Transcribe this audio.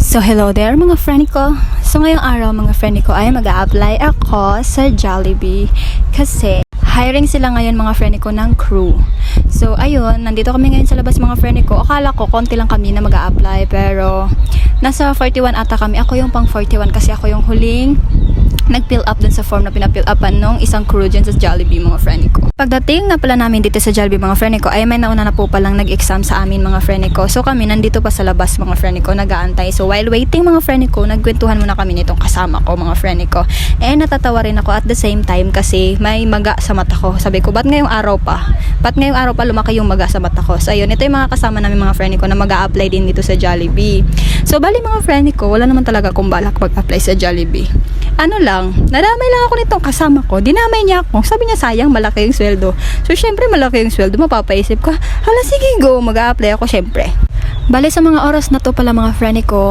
So hello there mga friend ko. So ngayong araw mga friend ko ay mag-a-apply ako sa Jollibee kasi hiring sila ngayon mga friend ko ng crew. So ayun, nandito kami ngayon sa labas mga friend ko. Akala ko konti lang kami na mag-a-apply pero nasa 41 ata kami. Ako yung pang 41 kasi ako yung huling nag-fill up dun sa form na pina-fill upan nung isang crew dyan sa Jollibee mga friend ko. Pagdating na pala namin dito sa Jollibee mga friend ko ay may nauna na po palang nag-exam sa amin mga friend ko. So kami nandito pa sa labas mga friend ko nag-aantay. So while waiting mga friend ko, nagkwentuhan muna kami nitong kasama ko mga friend ko. Natatawa rin ako at the same time kasi may maga sa mata ko. Sabi ko, ba't ngayong araw pa? Ba't ngayong araw pa lumaki yung maga sa mata ko? So ayun, ito yung mga kasama namin mga friend ko na mag-a-apply din dito sa Jollibee. So bali mga friend ko, wala naman talaga akong balak mag-apply sa Jollibee. Ano lang, nadamay lang ako nitong kasama ko. Dinamay niya ako. Sabi niya sayang malaki yung sweldo. So syempre malaki yung sweldo, mapapaisip ka, hala sige go, mag-a-apply ako syempre. Bale sa mga oras na to pala mga friend ko